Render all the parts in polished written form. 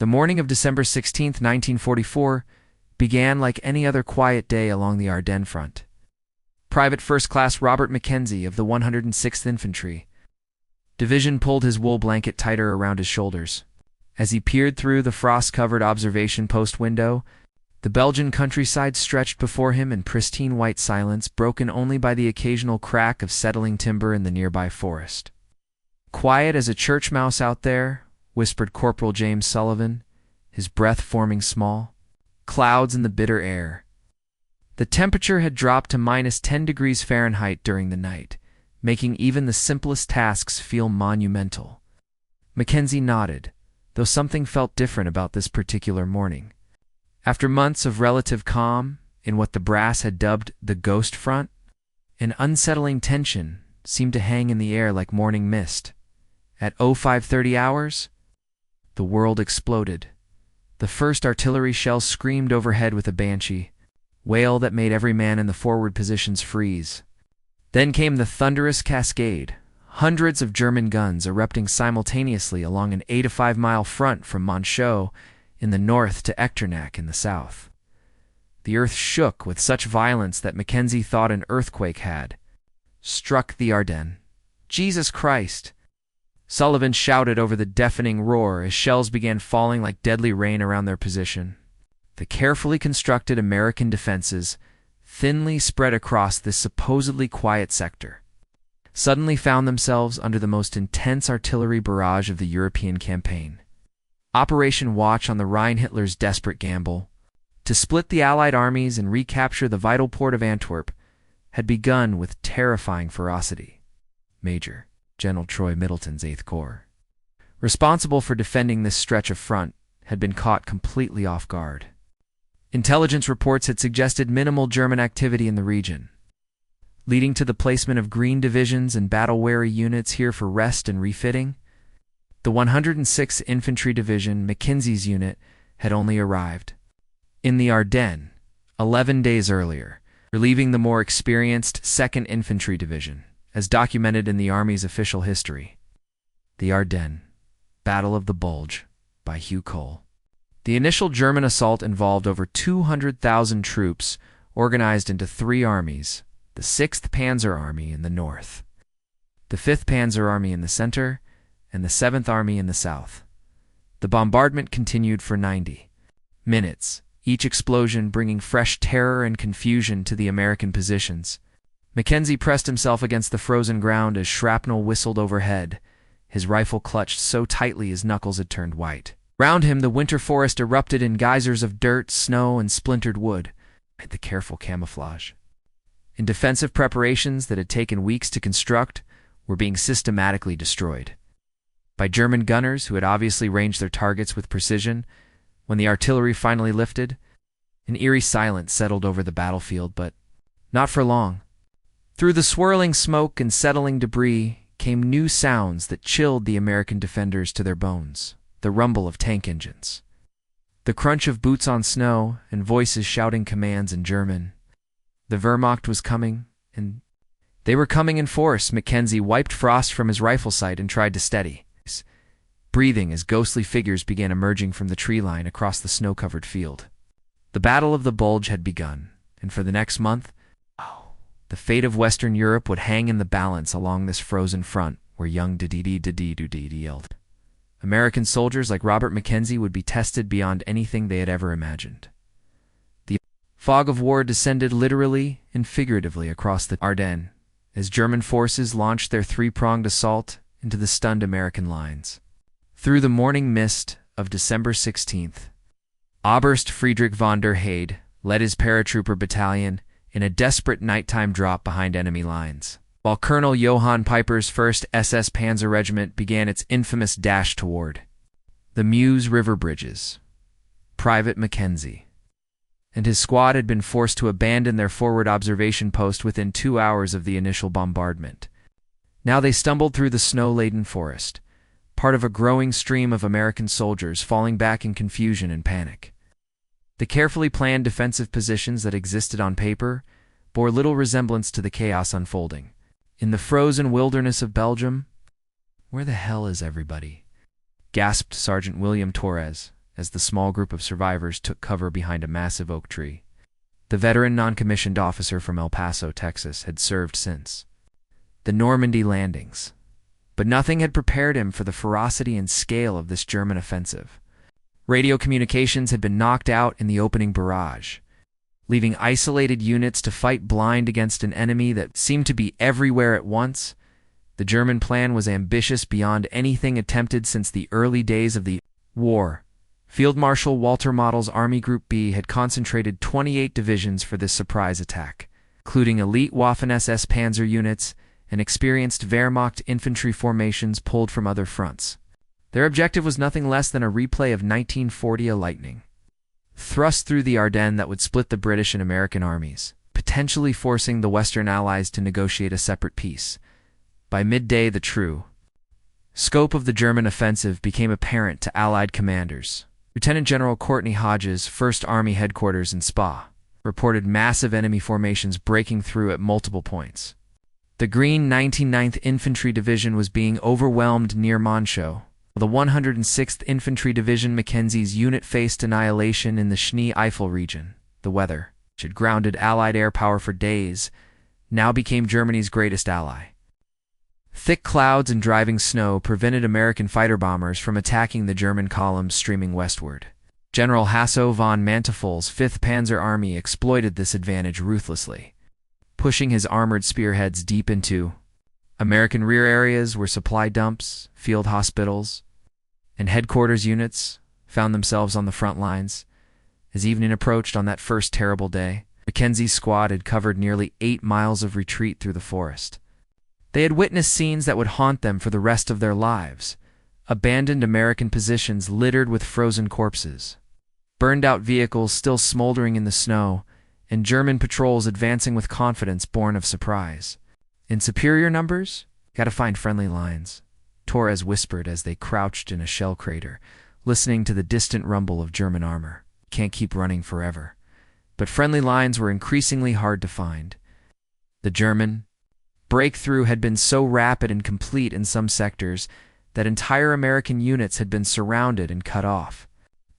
The morning of December 16, 1944, began like any other quiet day along the Ardennes front. Private First Class Robert Mackenzie of the 106th Infantry Division pulled his wool blanket tighter around his shoulders. As he peered through the frost-covered observation post window, the Belgian countryside stretched before him in pristine white silence, broken only by the occasional crack of settling timber in the nearby forest. "Quiet as a church mouse out there," whispered Corporal James Sullivan, his breath forming small. Clouds in the bitter air. The temperature had dropped to -10 degrees Fahrenheit during the night, making even the simplest tasks feel monumental. Mackenzie nodded, though something felt different about this particular morning. After months of relative calm, in what the brass had dubbed the ghost front, an unsettling tension seemed to hang in the air like morning mist. At 0530 hours, the world exploded. The first artillery shell screamed overhead with a banshee wail that made every man in the forward positions freeze. Then came the thunderous cascade, hundreds of German guns erupting simultaneously along an 8 to 5 mile front from Monchaux in the north to Echternach in the south. The earth shook with such violence that Mackenzie thought an earthquake had struck the Ardennes. "Jesus Christ!" Sullivan shouted over the deafening roar as shells began falling like deadly rain around their position. The carefully constructed American defenses, thinly spread across this supposedly quiet sector, suddenly found themselves under the most intense artillery barrage of the European campaign. Operation Watch on the Rhine, Hitler's desperate gamble to split the Allied armies and recapture the vital port of Antwerp, had begun with terrifying ferocity. Major General Troy Middleton's 8th Corps, responsible for defending this stretch of front, had been caught completely off guard. Intelligence reports had suggested minimal German activity in the region, leading to the placement of green divisions and battle-weary units here for rest and refitting. The 106th Infantry Division, Mackenzie's unit, had only arrived in the Ardennes 11 days earlier, relieving the more experienced 2nd Infantry Division, as documented in the Army's official history. The Ardennes, Battle of the Bulge, by Hugh Cole. The initial German assault involved over 200,000 troops organized into 3 armies, the 6th Panzer Army in the north, the 5th Panzer Army in the center, and the 7th Army in the south. The bombardment continued for 90 minutes, each explosion bringing fresh terror and confusion to the American positions. Mackenzie pressed himself against the frozen ground as shrapnel whistled overhead, his rifle clutched so tightly his knuckles had turned white. Round him, the winter forest erupted in geysers of dirt, snow, and splintered wood, amid the careful camouflage. And defensive preparations that had taken weeks to construct were being systematically destroyed by German gunners who had obviously ranged their targets with precision. When the artillery finally lifted, an eerie silence settled over the battlefield, but not for long. Through the swirling smoke and settling debris came new sounds that chilled the American defenders to their bones. The rumble of tank engines, the crunch of boots on snow, and voices shouting commands in German. The Wehrmacht was coming, and they were coming in force. Mackenzie wiped frost from his rifle sight and tried to steady, breathing as ghostly figures began emerging from the tree line across the snow-covered field. The Battle of the Bulge had begun, and for the next month, the fate of Western Europe would hang in the balance along this frozen front where young Didi yelled. American soldiers like Robert Mackenzie would be tested beyond anything they had ever imagined. The fog of war descended literally and figuratively across the Ardennes as German forces launched their 3-pronged assault into the stunned American lines. Through the morning mist of December 16th, Oberst Friedrich von der Heyde led his paratrooper battalion in a desperate nighttime drop behind enemy lines, while Colonel Johann Piper's 1st SS Panzer Regiment began its infamous dash toward the Meuse River bridges. Private Mackenzie and his squad had been forced to abandon their forward observation post within 2 hours of the initial bombardment. Now they stumbled through the snow-laden forest, part of a growing stream of American soldiers falling back in confusion and panic. The carefully planned defensive positions that existed on paper bore little resemblance to the chaos unfolding. In the frozen wilderness of Belgium, "Where the hell is everybody?" gasped Sergeant William Torres as the small group of survivors took cover behind a massive oak tree. The veteran non-commissioned officer from El Paso, Texas, had served since the Normandy landings, but nothing had prepared him for the ferocity and scale of this German offensive. Radio communications had been knocked out in the opening barrage, leaving isolated units to fight blind against an enemy that seemed to be everywhere at once. The German plan was ambitious beyond anything attempted since the early days of the war. Field Marshal Walter Model's Army Group B had concentrated 28 divisions for this surprise attack, including elite Waffen-SS panzer units and experienced Wehrmacht infantry formations pulled from other fronts. Their objective was nothing less than a replay of 1940 a lightning thrust through the Ardennes that would split the British and American armies, potentially forcing the Western Allies to negotiate a separate peace. By midday, the true scope of the German offensive became apparent to Allied commanders. Lieutenant General Courtney Hodges, 1st Army Headquarters in Spa, reported massive enemy formations breaking through at multiple points. The Green 99th Infantry Division was being overwhelmed near Monchaux. The 106th Infantry Division Mackenzie's unit faced annihilation in the Schnee-Eifel region. The weather, which had grounded Allied air power for days, now became Germany's greatest ally. Thick clouds and driving snow prevented American fighter bombers from attacking the German columns streaming westward. General Hasso von Mantefol's 5th Panzer Army exploited this advantage ruthlessly, pushing his armored spearheads deep into American rear areas where supply dumps, field hospitals, and headquarters units found themselves on the front lines. As evening approached on that first terrible day, Mackenzie's squad had covered nearly 8 miles of retreat through the forest. They had witnessed scenes that would haunt them for the rest of their lives: abandoned American positions littered with frozen corpses, burned-out vehicles still smoldering in the snow, and German patrols advancing with confidence born of surprise. In superior numbers, gotta find friendly lines, Torres whispered as they crouched in a shell crater, listening to the distant rumble of German armor. Can't keep running forever. But friendly lines were increasingly hard to find. The German breakthrough had been so rapid and complete in some sectors that entire American units had been surrounded and cut off.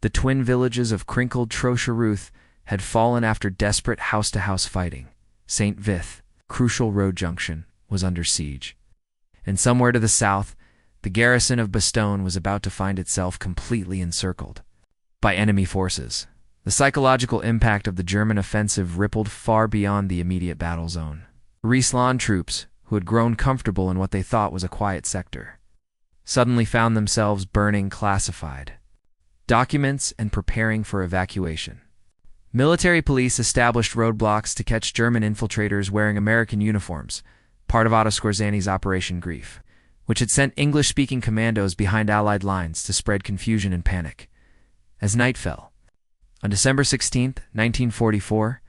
The twin villages of crinkled Trocheruth had fallen after desperate house-to-house fighting. St. Vith, crucial road junction, was under siege. And somewhere to the south, the garrison of Bastogne was about to find itself completely encircled by enemy forces. The psychological impact of the German offensive rippled far beyond the immediate battle zone. Riesland troops, who had grown comfortable in what they thought was a quiet sector, suddenly found themselves burning classified documents and preparing for evacuation. Military police established roadblocks to catch German infiltrators wearing American uniforms, part of Otto Skorzany's Operation Grief, which had sent English-speaking commandos behind Allied lines to spread confusion and panic. As night fell, on December 16, 1944,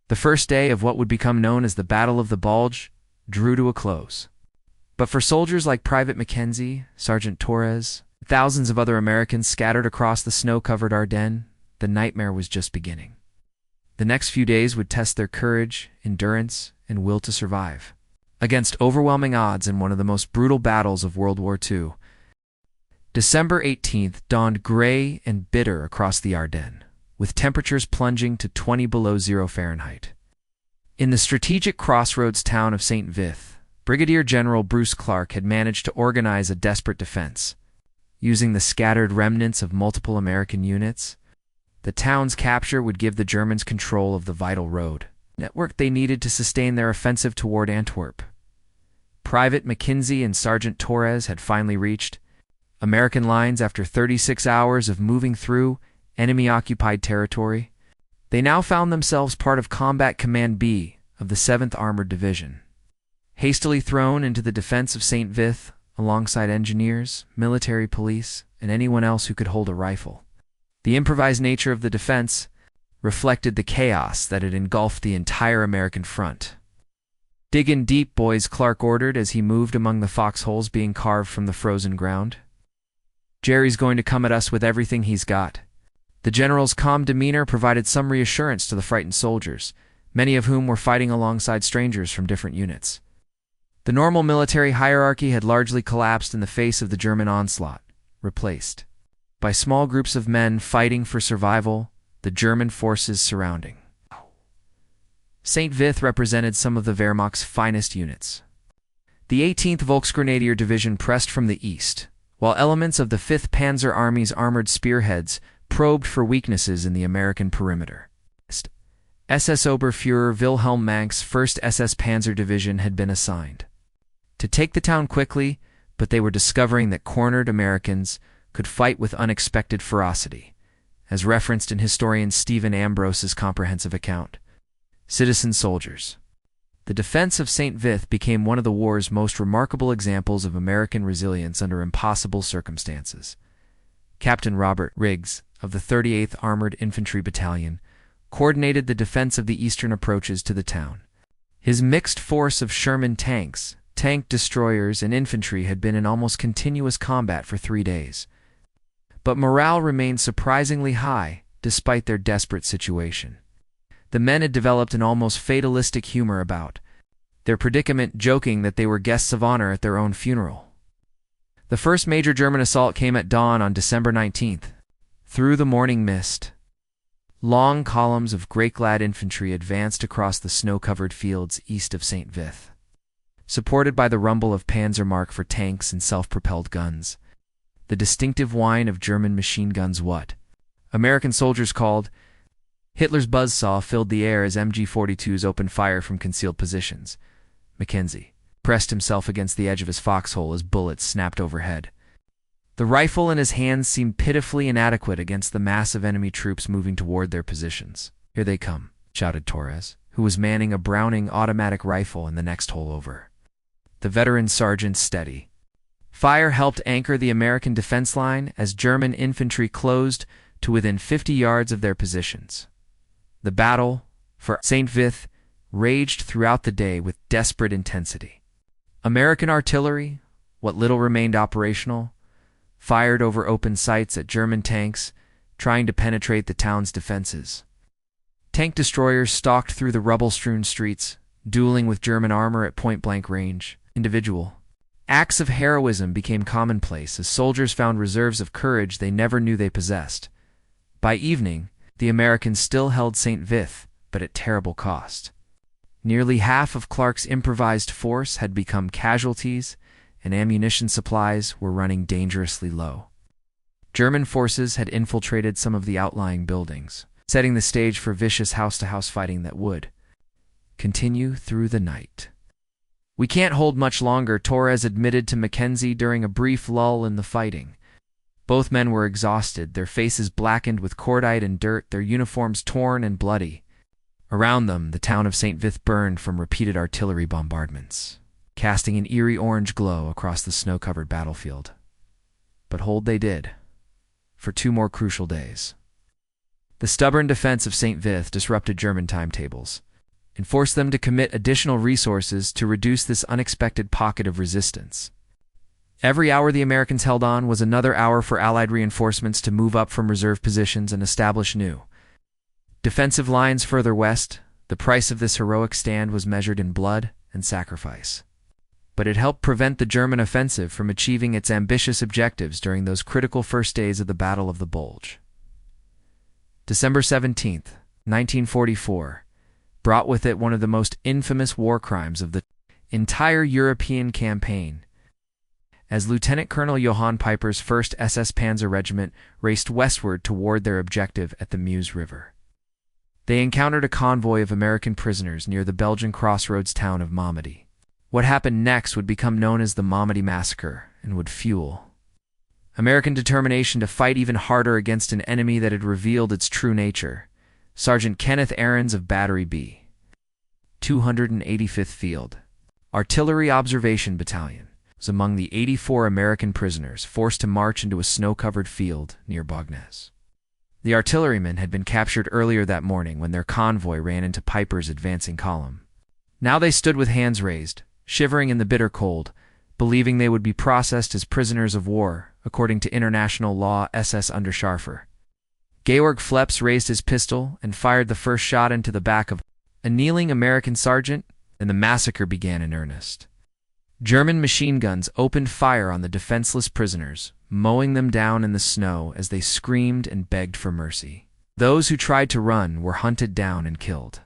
the first day of what would become known as the Battle of the Bulge drew to a close. But for soldiers like Private Mackenzie, Sergeant Torres, and thousands of other Americans scattered across the snow-covered Ardennes, the nightmare was just beginning. The next few days would test their courage, endurance, and will to survive. Against overwhelming odds in one of the most brutal battles of World War II, December 18th dawned gray and bitter across the Ardennes, with temperatures plunging to 20 below zero Fahrenheit. In the strategic crossroads town of St. Vith, Brigadier General Bruce Clark had managed to organize a desperate defense. Using the scattered remnants of multiple American units, the town's capture would give the Germans control of the vital road network they needed to sustain their offensive toward Antwerp. Private Mackenzie and Sergeant Torres had finally reached American lines after 36 hours of moving through enemy-occupied territory. They now found themselves part of Combat Command B of the 7th Armored Division. Hastily thrown into the defense of St. Vith alongside engineers, military police, and anyone else who could hold a rifle. The improvised nature of the defense reflected the chaos that had engulfed the entire American front. "Dig in deep, boys," Clark ordered as he moved among the foxholes being carved from the frozen ground. "Jerry's going to come at us with everything he's got." The general's calm demeanor provided some reassurance to the frightened soldiers, many of whom were fighting alongside strangers from different units. The normal military hierarchy had largely collapsed in the face of the German onslaught, replaced by small groups of men fighting for survival, the German forces surrounding. St. Vith represented some of the Wehrmacht's finest units. The 18th Volksgrenadier Division pressed from the east, while elements of the 5th Panzer Army's armored spearheads probed for weaknesses in the American perimeter. SS Oberfuhrer Wilhelm Manck's 1st SS Panzer Division had been assigned to take the town quickly, but they were discovering that cornered Americans could fight with unexpected ferocity, as referenced in historian Stephen Ambrose's comprehensive account. Citizen soldiers. The defense of St. Vith became one of the war's most remarkable examples of American resilience under impossible circumstances. Captain Robert Riggs of the 38th Armored Infantry Battalion coordinated the defense of the eastern approaches to the town. His mixed force of Sherman tanks, tank destroyers, and infantry had been in almost continuous combat for 3 days. But morale remained surprisingly high, despite their desperate situation. The men had developed an almost fatalistic humor about their predicament, joking that they were guests of honor at their own funeral. The first major German assault came at dawn on December 19th. Through the morning mist, long columns of gray-clad infantry advanced across the snow-covered fields east of St. Vith. Supported by the rumble of Panzermark for tanks and self-propelled guns, the distinctive whine of German machine guns, what American soldiers called Hitler's buzzsaw, filled the air as MG-42s opened fire from concealed positions. Mackenzie pressed himself against the edge of his foxhole as bullets snapped overhead. The rifle in his hands seemed pitifully inadequate against the mass of enemy troops moving toward their positions. "Here they come," shouted Torres, who was manning a Browning automatic rifle in the next hole over. The veteran sergeant steady. Fire helped anchor the American defense line as German infantry closed to within 50 yards of their positions. The battle for St. Vith raged throughout the day with desperate intensity. American artillery, what little remained operational, fired over open sights at German tanks, trying to penetrate the town's defenses. Tank destroyers stalked through the rubble-strewn streets, dueling with German armor at point-blank range. Individual acts of heroism became commonplace as soldiers found reserves of courage they never knew they possessed. By evening, the Americans still held St. Vith, but at terrible cost. Nearly half of Clark's improvised force had become casualties, and ammunition supplies were running dangerously low. German forces had infiltrated some of the outlying buildings, setting the stage for vicious house-to-house fighting that would continue through the night. "We can't hold much longer," Torres admitted to Mackenzie during a brief lull in the fighting. Both men were exhausted, their faces blackened with cordite and dirt, their uniforms torn and bloody. Around them, the town of St. Vith burned from repeated artillery bombardments, casting an eerie orange glow across the snow-covered battlefield. But hold they did, for 2 more crucial days. The stubborn defense of St. Vith disrupted German timetables and forced them to commit additional resources to reduce this unexpected pocket of resistance. Every hour the Americans held on was another hour for Allied reinforcements to move up from reserve positions and establish new defensive lines further west. The price of this heroic stand was measured in blood and sacrifice. But it helped prevent the German offensive from achieving its ambitious objectives during those critical first days of the Battle of the Bulge. December 17th, 1944, brought with it one of the most infamous war crimes of the entire European campaign, as Lieutenant Colonel Johann Piper's 1st SS Panzer Regiment raced westward toward their objective at the Meuse River. They encountered a convoy of American prisoners near the Belgian crossroads town of Malmedy. What happened next would become known as the Malmedy Massacre and would fuel American determination to fight even harder against an enemy that had revealed its true nature. Sergeant Kenneth Ahrens of Battery B, 285th Field Artillery Observation Battalion, was among the 84 American prisoners forced to march into a snow-covered field near Ardennes. The artillerymen had been captured earlier that morning when their convoy ran into Piper's advancing column. Now they stood with hands raised, shivering in the bitter cold, believing they would be processed as prisoners of war, according to international law. SS Unterscharfer Georg Fleps raised his pistol and fired the first shot into the back of a kneeling American sergeant, and the massacre began in earnest. German machine guns opened fire on the defenseless prisoners, mowing them down in the snow as they screamed and begged for mercy. Those who tried to run were hunted down and killed.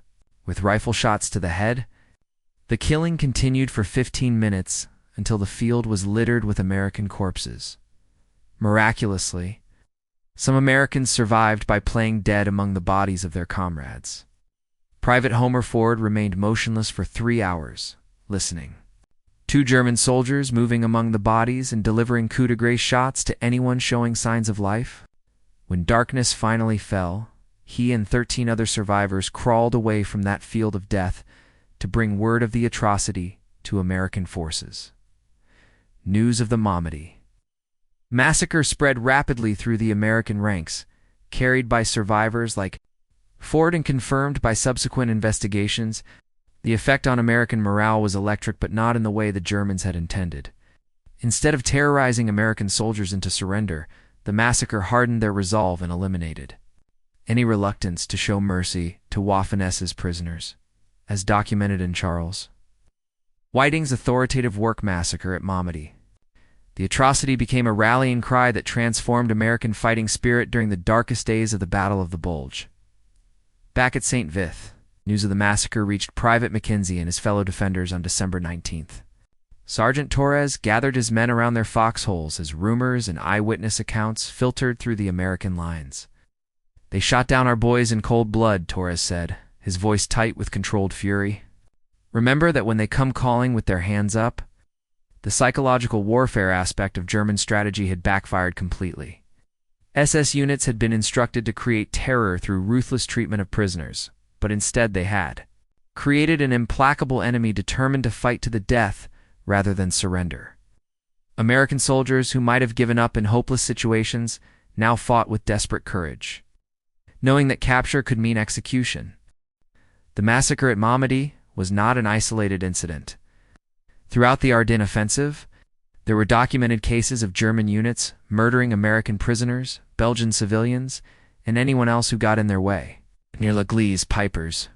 With rifle shots to the head, the killing continued for 15 minutes until the field was littered with American corpses. Miraculously, some Americans survived by playing dead among the bodies of their comrades. Private Homer Ford remained motionless for 3 hours, listening. 2 German soldiers moving among the bodies and delivering coup de grace shots to anyone showing signs of life. When darkness finally fell, he and 13 other survivors crawled away from that field of death to bring word of the atrocity to American forces. News of the Malmedy massacre spread rapidly through the American ranks, carried by survivors like Ford and confirmed by subsequent investigations. The effect on American morale was electric, but not in the way the Germans had intended. Instead of terrorizing American soldiers into surrender, the massacre hardened their resolve and eliminated any reluctance to show mercy to Waffen-SS prisoners, as documented in Charles Whiting's authoritative work massacre at Malmedy. The atrocity became a rallying cry that transformed American fighting spirit during the darkest days of the Battle of the Bulge. Back at St. Vith, news of the massacre reached Private Mackenzie and his fellow defenders on December 19th. Sergeant Torres gathered his men around their foxholes as rumors and eyewitness accounts filtered through the American lines. "They shot down our boys in cold blood," Torres said, his voice tight with controlled fury. "Remember that when they come calling with their hands up?" The psychological warfare aspect of German strategy had backfired completely. SS units had been instructed to create terror through ruthless treatment of prisoners, but instead they had created an implacable enemy determined to fight to the death rather than surrender. American soldiers who might have given up in hopeless situations now fought with desperate courage, knowing that capture could mean execution. The massacre at Malmedy was not an isolated incident. Throughout the Ardennes offensive, there were documented cases of German units murdering American prisoners, Belgian civilians, and anyone else who got in their way. Near L'Église Pipers,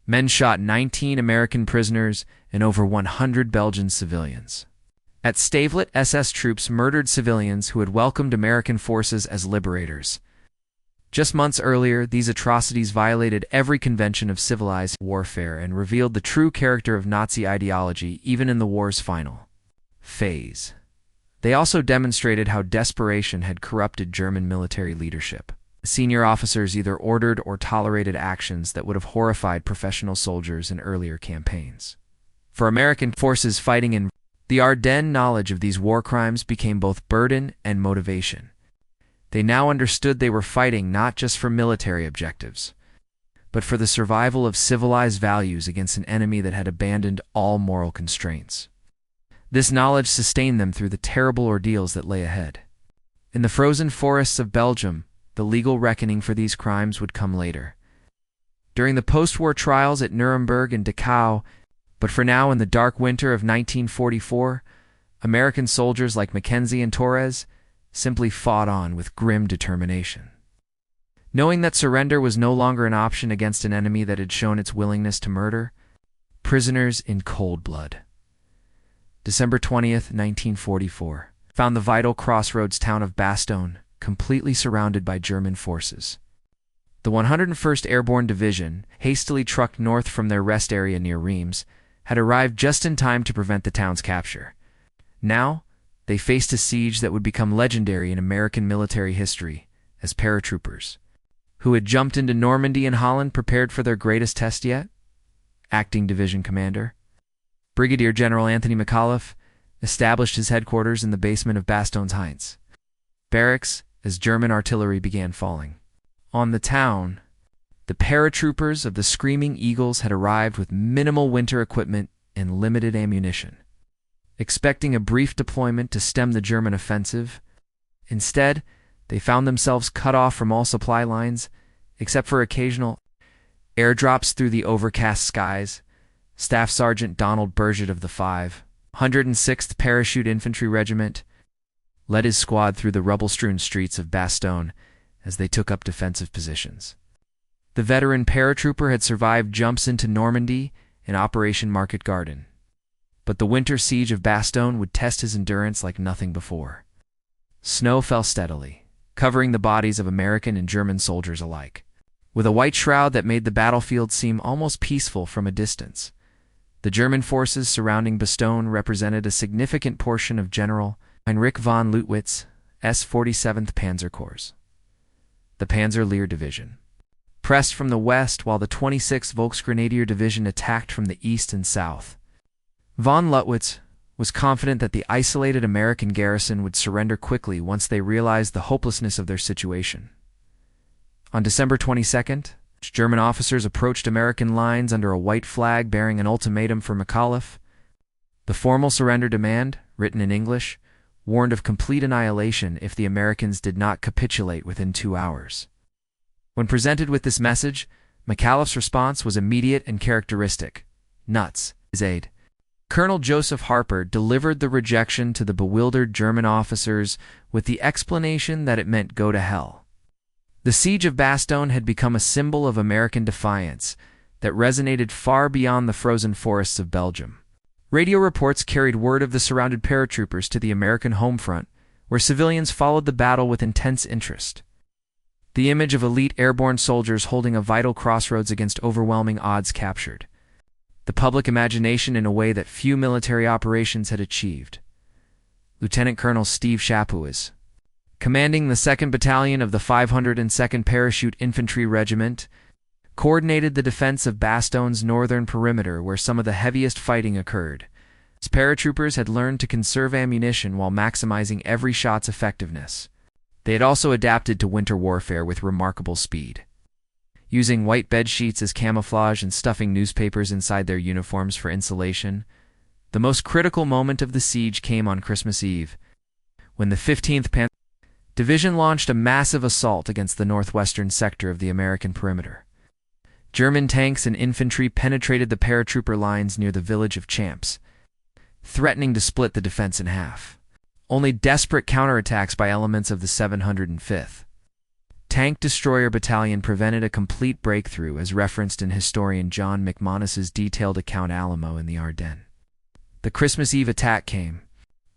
men shot 19 American prisoners and over 100 Belgian civilians. At Stavelot, SS troops murdered civilians who had welcomed American forces as liberators. Just months earlier, these atrocities violated every convention of civilized warfare and revealed the true character of Nazi ideology even in the war's final phase. They also demonstrated how desperation had corrupted German military leadership. Senior officers either ordered or tolerated actions that would have horrified professional soldiers in earlier campaigns. For American forces fighting in the Ardennes, knowledge of these war crimes became both burden and motivation. They now understood they were fighting not just for military objectives, but for the survival of civilized values against an enemy that had abandoned all moral constraints. This knowledge sustained them through the terrible ordeals that lay ahead. In the frozen forests of Belgium, the legal reckoning for these crimes would come later. During the post-war trials at Nuremberg and Dachau, but for now in the dark winter of 1944, American soldiers like Mackenzie and Torres simply fought on with grim determination. Knowing that surrender was no longer an option against an enemy that had shown its willingness to murder prisoners in cold blood. December 20th, 1944, found the vital crossroads town of Bastogne completely surrounded by German forces. The 101st Airborne Division, hastily trucked north from their rest area near Reims, had arrived just in time to prevent the town's capture. Now, they faced a siege that would become legendary in American military history as paratroopers, who had jumped into Normandy and Holland prepared for their greatest test yet. Acting Division Commander Brigadier General Anthony McAuliffe established his headquarters in the basement of Bastogne's Heinz barracks as German artillery began falling on the town. The paratroopers of the Screaming Eagles had arrived with minimal winter equipment and limited ammunition, expecting a brief deployment to stem the German offensive. Instead, they found themselves cut off from all supply lines, except for occasional airdrops through the overcast skies. Staff Sergeant Donald Burgett of the 506th Parachute Infantry Regiment led his squad through the rubble-strewn streets of Bastogne as they took up defensive positions. The veteran paratrooper had survived jumps into Normandy and Operation Market Garden. But the winter siege of Bastogne would test his endurance like nothing before. Snow fell steadily, covering the bodies of American and German soldiers alike, with a white shroud that made the battlefield seem almost peaceful from a distance. The German forces surrounding Bastogne represented a significant portion of General Heinrich von Leutwitz's 47th Panzer Corps, the Panzer-Lehr Division, pressed from the west while the 26th Volksgrenadier Division attacked from the east and south. Von Leutwitz was confident that the isolated American garrison would surrender quickly once they realized the hopelessness of their situation. On December 22nd, German officers approached American lines under a white flag bearing an ultimatum for McAuliffe. The formal surrender demand, written in English, warned of complete annihilation if the Americans did not capitulate within 2 hours. When presented with this message, McAuliffe's response was immediate and characteristic. Nuts. His aide, Colonel Joseph Harper, delivered the rejection to the bewildered German officers with the explanation that it meant go to hell. The siege of Bastogne had become a symbol of American defiance that resonated far beyond the frozen forests of Belgium. Radio reports carried word of the surrounded paratroopers to the American home front, where civilians followed the battle with intense interest. The image of elite airborne soldiers holding a vital crossroads against overwhelming odds captured the public imagination in a way that few military operations had achieved. Lieutenant Colonel Steve Chapuis, commanding the 2nd Battalion of the 502nd Parachute Infantry Regiment, coordinated the defense of Bastogne's northern perimeter where some of the heaviest fighting occurred. His paratroopers had learned to conserve ammunition while maximizing every shot's effectiveness. They had also adapted to winter warfare with remarkable speed, using white bed sheets as camouflage and stuffing newspapers inside their uniforms for insulation. The most critical moment of the siege came on Christmas Eve, when the 15th Panzer Division launched a massive assault against the northwestern sector of the American perimeter. German tanks and infantry penetrated the paratrooper lines near the village of Champs, threatening to split the defense in half. Only desperate counterattacks by elements of the 705th Tank Destroyer Battalion prevented a complete breakthrough, as referenced in historian John McManus's detailed account Alamo in the Ardennes. The Christmas Eve attack came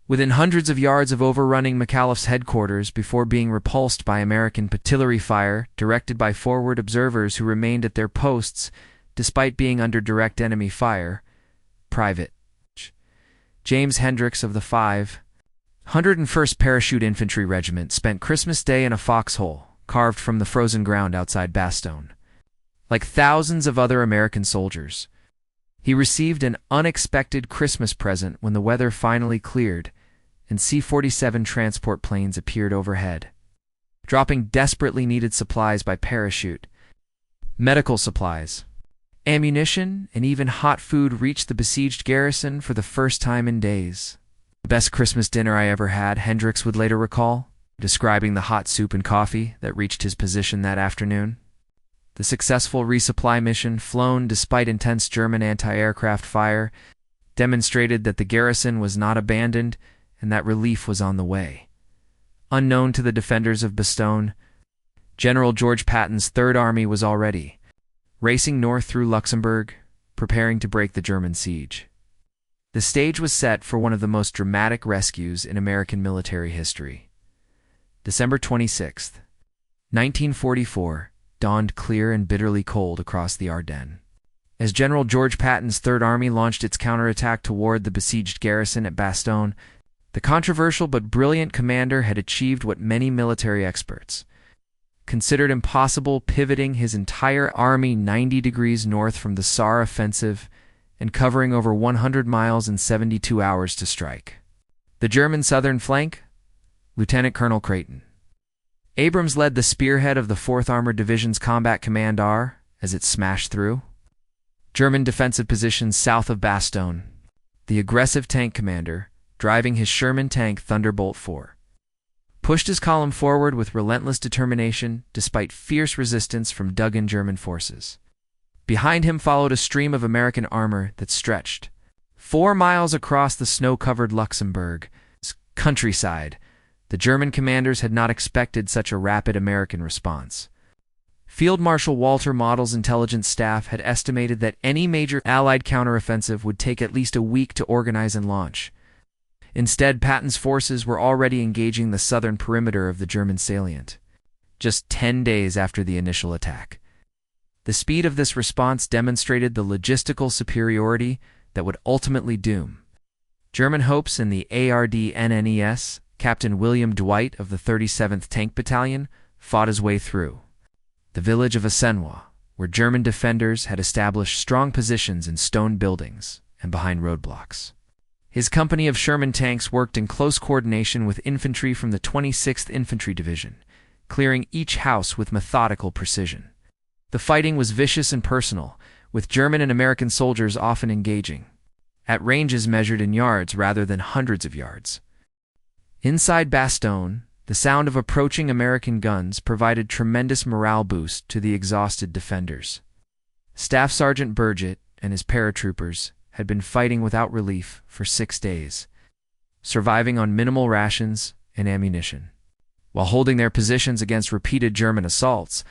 within hundreds of yards of overrunning McAuliffe's headquarters before being repulsed by American artillery fire directed by forward observers who remained at their posts despite being under direct enemy fire. Private James Hendricks of the 501st Parachute Infantry Regiment spent Christmas Day in a foxhole carved from the frozen ground outside Bastogne. Like thousands of other American soldiers, he received an unexpected Christmas present when the weather finally cleared and C-47 transport planes appeared overhead, dropping desperately needed supplies by parachute. Medical supplies, ammunition, and even hot food reached the besieged garrison for the first time in days. "The best Christmas dinner I ever had," Hendricks would later recall, describing the hot soup and coffee that reached his position that afternoon. The successful resupply mission, flown despite intense German anti-aircraft fire, demonstrated that the garrison was not abandoned and that relief was on the way. Unknown to the defenders of Bastogne, General George Patton's Third Army was already racing north through Luxembourg, preparing to break the German siege. The stage was set for one of the most dramatic rescues in American military history. December 26th, 1944, dawned clear and bitterly cold across the Ardennes. As General George Patton's Third Army launched its counterattack toward the besieged garrison at Bastogne, the controversial but brilliant commander had achieved what many military experts considered impossible, pivoting his entire army 90 degrees north from the Saar offensive and covering over 100 miles in 72 hours to strike the German southern flank. Lieutenant Colonel Creighton Abrams led the spearhead of the 4th Armored Division's Combat Command R as it smashed through German defensive positions south of Bastogne. The aggressive tank commander, driving his Sherman tank Thunderbolt 4, pushed his column forward with relentless determination despite fierce resistance from dug-in German forces. Behind him followed a stream of American armor that stretched 4 miles across the snow-covered Luxembourg's countryside. The German commanders had not expected such a rapid American response. Field Marshal Walter Model's intelligence staff had estimated that any major Allied counteroffensive would take at least a week to organize and launch. Instead, Patton's forces were already engaging the southern perimeter of the German salient, just 10 days after the initial attack. The speed of this response demonstrated the logistical superiority that would ultimately doom German hopes in the Ardennes. Captain William Dwight of the 37th Tank Battalion fought his way through the village of Ardennes, where German defenders had established strong positions in stone buildings and behind roadblocks. His company of Sherman tanks worked in close coordination with infantry from the 26th Infantry Division, clearing each house with methodical precision. The fighting was vicious and personal, with German and American soldiers often engaging at ranges measured in yards rather than hundreds of yards. Inside Bastogne, the sound of approaching American guns provided tremendous morale boost to the exhausted defenders. Staff Sergeant Bulge and his paratroopers had been fighting without relief for 6 days, surviving on minimal rations and ammunition. While holding their positions against repeated German assaults,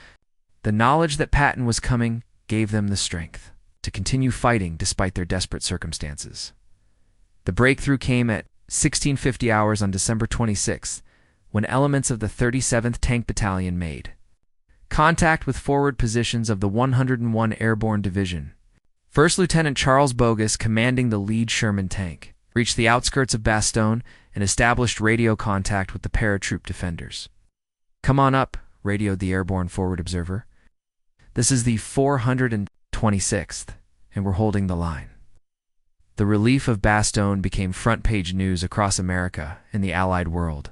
the knowledge that Patton was coming gave them the strength to continue fighting despite their desperate circumstances. The breakthrough came at 1650 hours on December 26th, when elements of the 37th Tank Battalion made contact with forward positions of the 101 Airborne Division. First Lieutenant Charles Bogus, commanding the lead Sherman tank, reached the outskirts of Bastogne and established radio contact with the paratroop defenders. "Come on up," radioed the airborne forward observer. "This is the 426th, and we're holding the line." The relief of Bastogne became front-page news across America and the Allied world.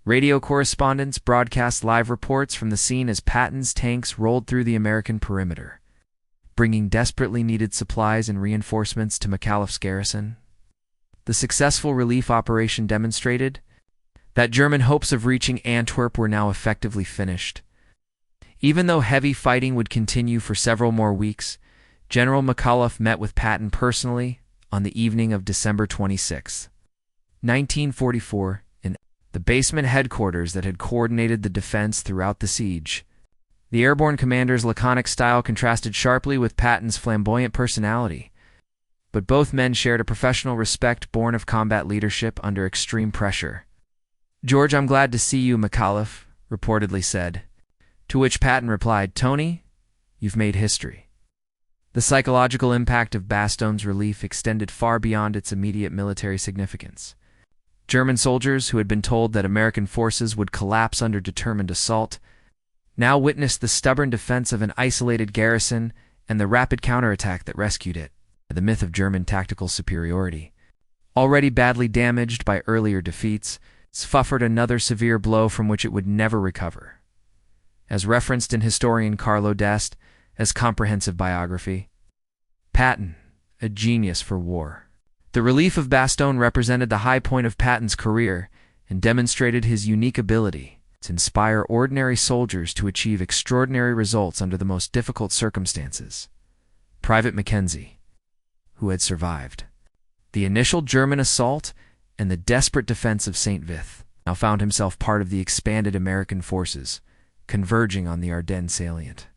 Radio correspondents broadcast live reports from the scene as Patton's tanks rolled through the American perimeter, bringing desperately needed supplies and reinforcements to McAuliffe's garrison. The successful relief operation demonstrated that German hopes of reaching Antwerp were now effectively finished. Even though heavy fighting would continue for several more weeks, General McAuliffe met with Patton personally on the evening of December 26, 1944, in the basement headquarters that had coordinated the defense throughout the siege. The airborne commander's laconic style contrasted sharply with Patton's flamboyant personality, but both men shared a professional respect born of combat leadership under extreme pressure. "George, I'm glad to see you," McAuliffe reportedly said, to which Patton replied, "Tony, you've made history." The psychological impact of Bastogne's relief extended far beyond its immediate military significance. German soldiers, who had been told that American forces would collapse under determined assault, now witnessed the stubborn defense of an isolated garrison and the rapid counterattack that rescued it. The myth of German tactical superiority, already badly damaged by earlier defeats, suffered another severe blow from which it would never recover. As referenced in historian Carlo D'Este as comprehensive biography, Patton, a genius for war. The relief of Bastogne represented the high point of Patton's career and demonstrated his unique ability to inspire ordinary soldiers to achieve extraordinary results under the most difficult circumstances. Private Mackenzie, who had survived the initial German assault and the desperate defense of St. Vith, now found himself part of the expanded American forces, converging on the Ardennes salient.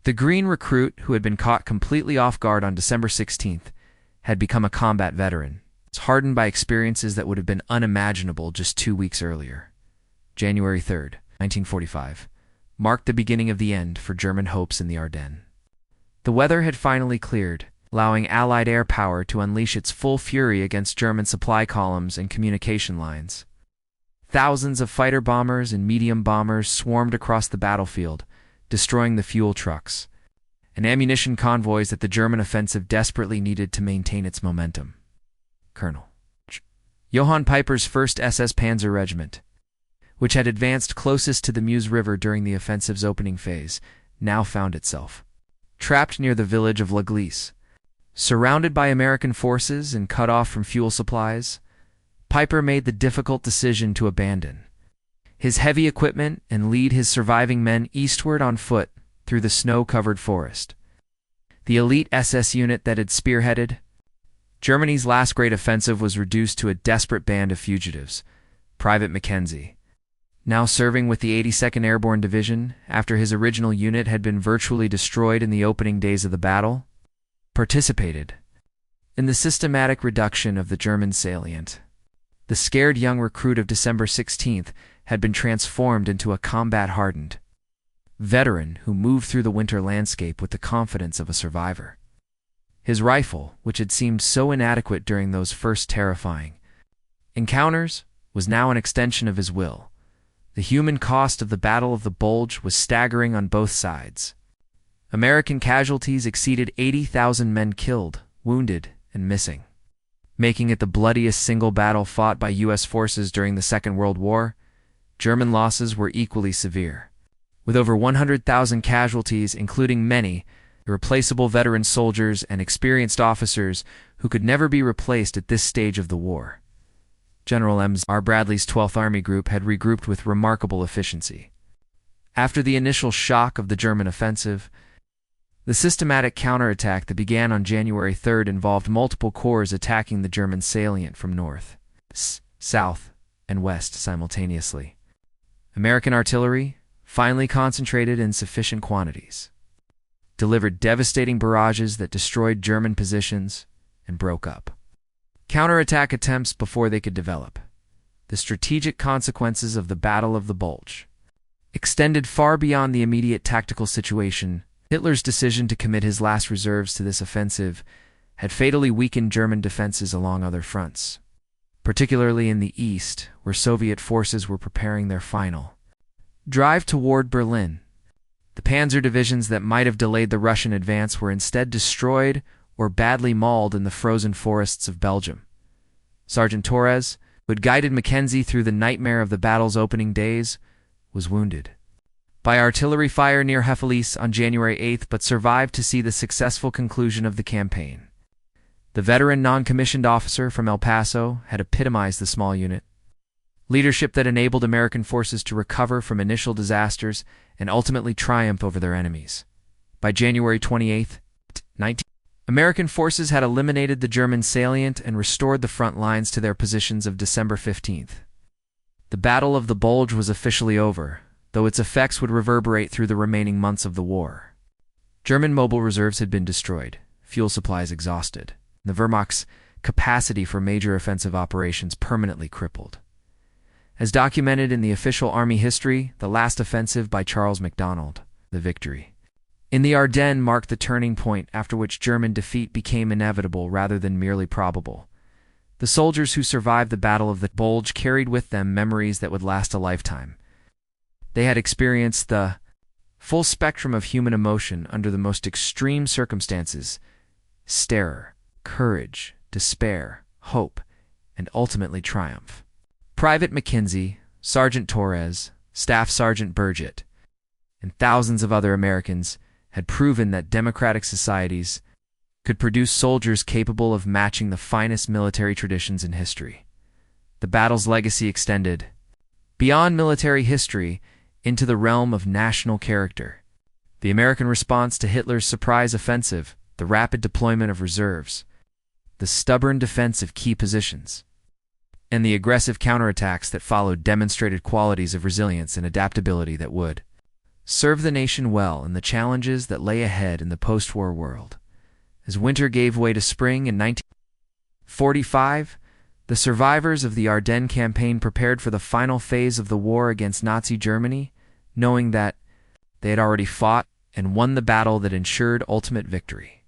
The green recruit, who had been caught completely off guard on December 16th, had become a combat veteran, hardened by experiences that would have been unimaginable just 2 weeks earlier. January 3rd, 1945, marked the beginning of the end for German hopes in the Ardennes. The weather had finally cleared, allowing Allied air power to unleash its full fury against German supply columns and communication lines. Thousands of fighter bombers and medium bombers swarmed across the battlefield, destroying the fuel trucks and ammunition convoys that the German offensive desperately needed to maintain its momentum. Colonel Johann Piper's 1st SS Panzer Regiment, which had advanced closest to the Meuse River during the offensive's opening phase, now found itself trapped near the village of La Glisse. Surrounded by American forces and cut off from fuel supplies, Piper made the difficult decision to abandon his heavy equipment and lead his surviving men eastward on foot through the snow-covered forest. The elite SS unit that had spearheaded Germany's last great offensive was reduced to a desperate band of fugitives. Private Mackenzie, now serving with the 82nd Airborne Division after his original unit had been virtually destroyed in the opening days of the battle, participated in the systematic reduction of the German salient. The scared young recruit of December 16th had been transformed into a combat-hardened veteran who moved through the winter landscape with the confidence of a survivor. His rifle, which had seemed so inadequate during those first terrifying encounters, was now an extension of his will. The human cost of the Battle of the Bulge was staggering on both sides. American casualties exceeded 80,000 men killed, wounded, and missing, making it the bloodiest single battle fought by U.S. forces during the Second World War. German losses were equally severe, with over 100,000 casualties, including many irreplaceable veteran soldiers and experienced officers who could never be replaced at this stage of the war. General M.R. Bradley's 12th Army Group had regrouped with remarkable efficiency. After the initial shock of the German offensive, the systematic counterattack that began on January 3rd involved multiple corps attacking the German salient from north, south, and west simultaneously. American artillery, finely concentrated in sufficient quantities, delivered devastating barrages that destroyed German positions and broke up counterattack attempts before they could develop. The strategic consequences of the Battle of the Bulge extended far beyond the immediate tactical situation. Hitler's decision to commit his last reserves to this offensive had fatally weakened German defenses along other fronts, particularly in the east, where Soviet forces were preparing their final drive toward Berlin. The panzer divisions that might have delayed the Russian advance were instead destroyed or badly mauled in the frozen forests of Belgium. Sergeant Torres, who had guided Mackenzie through the nightmare of the battle's opening days, was wounded by artillery fire near Heffelice on January 8th, but survived to see the successful conclusion of the campaign. The veteran non-commissioned officer from El Paso had epitomized the small unit leadership that enabled American forces to recover from initial disasters and ultimately triumph over their enemies. By January 28th, American forces had eliminated the German salient and restored the front lines to their positions of December 15th. The Battle of the Bulge was officially over, though its effects would reverberate through the remaining months of the war. German mobile reserves had been destroyed, fuel supplies exhausted, and the Wehrmacht's capacity for major offensive operations permanently crippled. As documented in the official army history, the last offensive by Charles MacDonald, the victory in the Ardennes marked the turning point after which German defeat became inevitable rather than merely probable. The soldiers who survived the Battle of the Bulge carried with them memories that would last a lifetime. They had experienced the full spectrum of human emotion under the most extreme circumstances: terror, courage, despair, hope, and ultimately triumph. Private Mackenzie, Sergeant Torres, Staff Sergeant Burgett, and thousands of other Americans had proven that democratic societies could produce soldiers capable of matching the finest military traditions in history. The battle's legacy extended beyond military history into the realm of national character. The American response to Hitler's surprise offensive, the rapid deployment of reserves, the stubborn defense of key positions, and the aggressive counterattacks that followed demonstrated qualities of resilience and adaptability that would serve the nation well in the challenges that lay ahead in the post-war world. As winter gave way to spring in 1945, the survivors of the Ardennes campaign prepared for the final phase of the war against Nazi Germany, knowing that they had already fought and won the battle that ensured ultimate victory.